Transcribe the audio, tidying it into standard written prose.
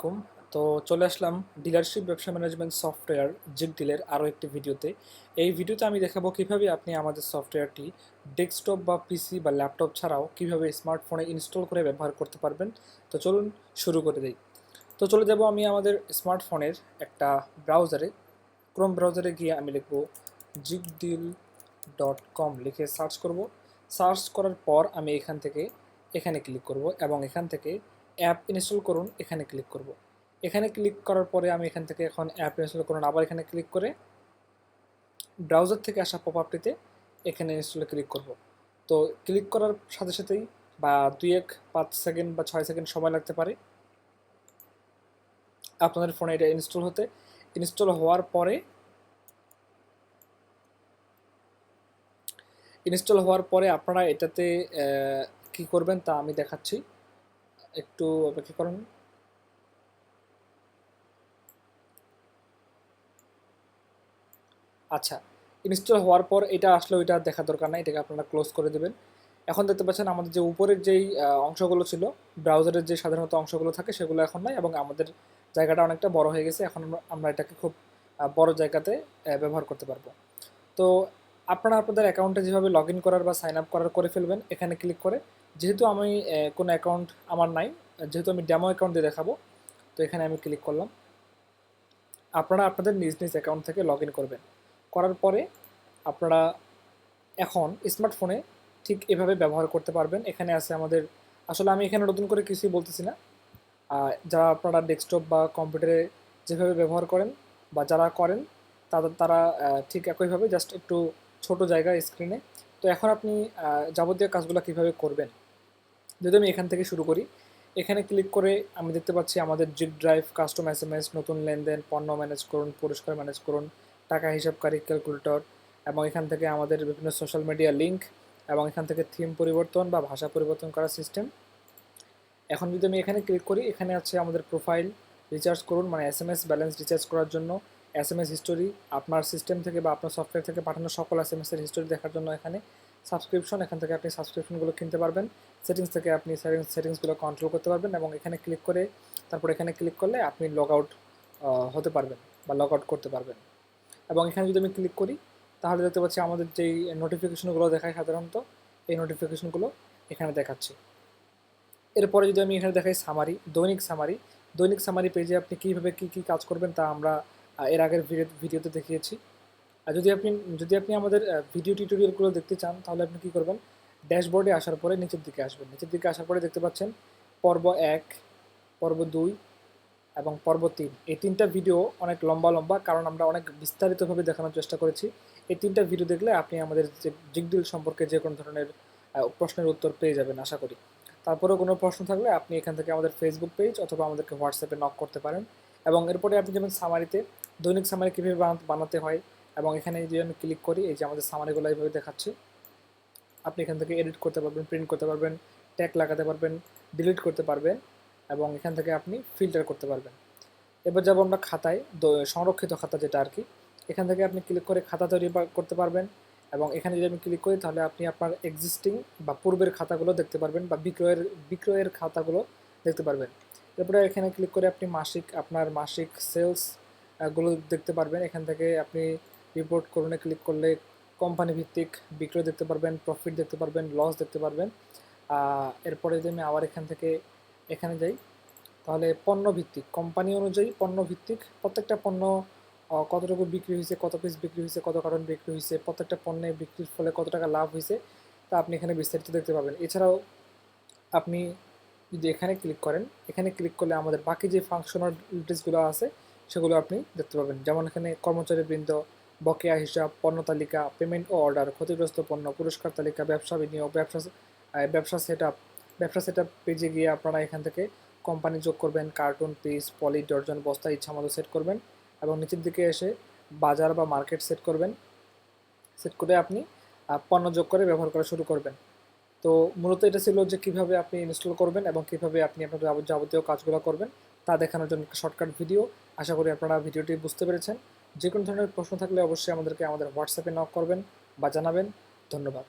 আলাইকুম। তো চলে আসলাম ডিলারশিপ ব্যবসা ম্যানেজমেন্ট সফটওয়্যার জিগডিলের আরও একটি ভিডিওতে। এই ভিডিওতে আমি দেখাবো কিভাবে আপনি আমাদের সফটওয়্যারটি ডেস্কটপ বা পিসি বা ল্যাপটপ ছাড়াও কিভাবে স্মার্টফোনে ইনস্টল করে ব্যবহার করতে পারবেন। তো চলুন শুরু করে দিই। তো চলে যাব আমি আমাদের স্মার্টফোনের একটা ব্রাউজারে, ক্রোম ব্রাউজারে গিয়ে আমি লিখব jigdeal.com লিখে সার্চ করব। সার্চ করার পর আমি এখান থেকে এখানে ক্লিক করব এবং এখান থেকে অ্যাপ ইনস্টল করুন এখানে ক্লিক করব। এখানে ক্লিক করার পরে আমি এখান থেকে এখন অ্যাপ ইনস্টল করুন আবার এখানে ক্লিক করে ব্রাউজার থেকে আসা পপ আপটিতে এখানে ইনস্টলে ক্লিক করব। তো ক্লিক করার সাথে সাথেই বা 5 সেকেন্ড বা 6 সেকেন্ড সময় লাগতে পারে আপনাদের ফোনে এটা ইনস্টল হতে। ইনস্টল হওয়ার পরে আপনারা এটাতে কি করবেন তা আমি দেখাচ্ছি, একটু অপেক্ষা করুন। আচ্ছা, ইনস্টল হওয়ার পর এটা আসলে ওইটা দেখা দরকার নাই, এটাকে আপনারা ক্লোজ করে দেবেন। এখন দেখতে পাচ্ছেন আমাদের যে উপরের যেই অংশগুলো ছিল, ব্রাউজারের যে সাধারণত অংশগুলো থাকে সেগুলো এখন নাই এবং আমাদের জায়গাটা অনেকটা বড় হয়ে গেছে। এখন আমরা এটাকে খুব বড় জায়গাতে ব্যবহার করতে পারবো। তো আপনারা আপনাদের অ্যাকাউন্টে যেভাবে লগ ইন করার বা সাইন আপ করার করে ফেলবেন এখানে ক্লিক করে। যেহেতু আমি কোনো অ্যাকাউন্ট আমার নাই, যেহেতু আমি ডেমো অ্যাকাউন্ট দিয়ে দেখাবো, তো এখানে আমি ক্লিক করলাম। আপনারা আপনাদের নিজ নিজ অ্যাকাউন্ট থেকে লগ ইন করবেন। করার পরে আপনারা এখন স্মার্টফোনে ঠিক এভাবে ব্যবহার করতে পারবেন। এখানে আছে আমাদের, আসলে আমি এখানে নতুন করে কিছুই বলতেছি না। যারা আপনারা ডেস্কটপ বা কম্পিউটারে যেভাবে ব্যবহার করেন বা যারা করেন তারা ঠিক একইভাবে জাস্ট একটু ছোট জায়গা স্ক্রিনে। তো এখন আপনি যাবতীয় কাজগুলো কিভাবে করবেন যদি আমি এখান থেকে শুরু করি। এখানে ক্লিক করে আমি দেখতে পাচ্ছি আমাদের জিগ ড্রাইভ, কাস্টম এসএমএস, নতুন লেনদেন, পণ্য ম্যানেজ করুন, পুরস্কার ম্যানেজ করুন, টাকা হিসাবকারী, ক্যালকুলেটর, এবং এখান থেকে আমাদের বিভিন্ন সোশ্যাল মিডিয়া লিঙ্ক, এবং এখান থেকে থিম পরিবর্তন বা ভাষা পরিবর্তন করার সিস্টেম। এখন যদি আমি এখানে ক্লিক করি, এখানে আছে আমাদের প্রোফাইল, রিচার্জ করুন মানে এসএমএস ব্যালেন্স রিচার্জ করার জন্য, এসএমএস হিস্টোরি, আপনার সিস্টেম থেকে বা আপনার সফটওয়্যার থেকে পাঠানো সকল এসএমএস এর হিস্টোরি দেখার জন্য এখানে সাবস্ক্রিপশন, এখান থেকে আপনি সাবস্ক্রিপশনগুলো কিনতে পারবেন। সেটিংস থেকে আপনি সেটিংসগুলো কন্ট্রোল করতে পারবেন এবং এখানে ক্লিক করে তারপর এখানে ক্লিক করলে আপনি লগ আউট হতে পারবেন বা লগ আউট করতে পারবেন। এবং এখানে যদি আমি ক্লিক করি তাহলে দেখতে পাচ্ছি আমাদের যেই নোটিফিকেশনগুলো দেখায় সাধারণত, এই নোটিফিকেশনগুলো এখানে দেখাচ্ছে। এরপরে যদি আমি এখানে দেখাই সামারি, দৈনিক সামারি পেজে আপনি কীভাবে কী কাজ করবেন তা আমরা এর আগের ভিডিওতে দেখিয়েছি। আর যদি আপনি আমাদের ভিডিও টিউটোরিয়ালগুলো দেখতে চান তাহলে আপনি কী করবেন, ড্যাশবোর্ডে আসার পরে নিচের দিকে আসবেন। নিচের দিকে আসার পরে দেখতে পাচ্ছেন পর্ব 1, পর্ব 2 এবং পর্ব 3। এই 3টা ভিডিও অনেক লম্বা লম্বা, কারণ আমরা অনেক বিস্তারিতভাবে দেখানোর চেষ্টা করেছি। এই 3টা ভিডিও দেখলে আপনি আমাদের যে জিগডিল সম্পর্কে যে কোনো ধরনের প্রশ্নের উত্তর পেয়ে যাবেন আশা করি। তারপরেও কোনো প্রশ্ন থাকলে আপনি এখান থেকে আমাদের ফেসবুক পেজ অথবা আমাদেরকে হোয়াটসঅ্যাপে নক করতে পারেন। এবং এরপরে আপনি যেমন সামারিতে, দৈনিক সামারি কীভাবে বানাতে হয়, এবং এখানে যদি আমি ক্লিক করি এই যে আমাদের সামারিগুলো এইভাবে দেখাচ্ছে। আপনি এখান থেকে এডিট করতে পারবেন, প্রিন্ট করতে পারবেন, ট্যাগ লাগাতে পারবেন, ডিলিট করতে পারবেন এবং এখান থেকে আপনি ফিল্টার করতে পারবেন। এবার যাব আমরা খাতায়, সংরক্ষিত খাতা যেটা আর কি। এখান থেকে আপনি ক্লিক করে খাতা তৈরি করতে পারবেন এবং এখানে যদি আমি ক্লিক করি তাহলে আপনি আপনার এক্সিস্টিং বা পূর্বের খাতাগুলো দেখতে পারবেন বা বিক্রয়ের খাতাগুলো দেখতে পারবেন। এরপরে এখানে ক্লিক করে আপনি আপনার মাসিক সেলস গুলো দেখতে পারবেন। এখান থেকে আপনি রিপোর্ট করুনে ক্লিক করলে কোম্পানি ভিত্তিক বিক্রয় দেখতে পারবেন, প্রফিট দেখতে পারবেন, লস দেখতে পারবেন। এরপরে যদি আমি আবার এখান থেকে এখানে যাই তাহলে পণ্য ভিত্তিক, কোম্পানি অনুযায়ী পণ্য ভিত্তিক প্রত্যেকটা পণ্য কতটুকু বিক্রি হয়েছে, কত পিস বিক্রি হয়েছে, কত কার্টন বিক্রি হয়েছে, প্রত্যেকটা পণ্যে বিক্রির ফলে কত টাকা লাভ হয়েছে তা আপনি এখানে বিস্তারিত দেখতে পাবেন। এছাড়াও আপনি যদি এখানে ক্লিক করেন, এখানে ক্লিক করলে আমাদের বাকি যে ফাংশনালিটিসগুলো আছে সেগুলো আপনি দেখতে পাবেন। যেমন এখানে কর্মচারীবৃন্দ, বকেয়া হিসাব, পণ্য তালিকা, পেমেন্ট ও অর্ডার, ক্ষতিগ্রস্ত পণ্য, পুরস্কার তালিকা, ব্যবসা বিনিয়োগ, ব্যবসা সেট আপ পেজে গিয়ে আপনারা এখান থেকে কোম্পানি যোগ করবেন, কার্টুন, পিস, পলি, ডর্জন, বস্তা ইচ্ছা মতো সেট করবেন এবং নিচের দিকে এসে বাজার বা মার্কেট সেট করবেন। সেট করে আপনি পণ্য যোগ করে ব্যবহার করা শুরু করবেন। তো মূলত এটা ছিল যে কীভাবে আপনি ইনস্টল করবেন এবং কীভাবে আপনি আপনার যাবতীয় কাজগুলো করবেন তা দেখানোর জন্য একটা শর্টকাট ভিডিও। আশা করি আপনারা ভিডিওটি বুঝতে পেরেছেন। যে কোনো ধরনের প্রশ্ন থাকলে অবশ্যই আমাদের হোয়াটসঅ্যাপে নক করবেন বা জানাবেন। ধন্যবাদ।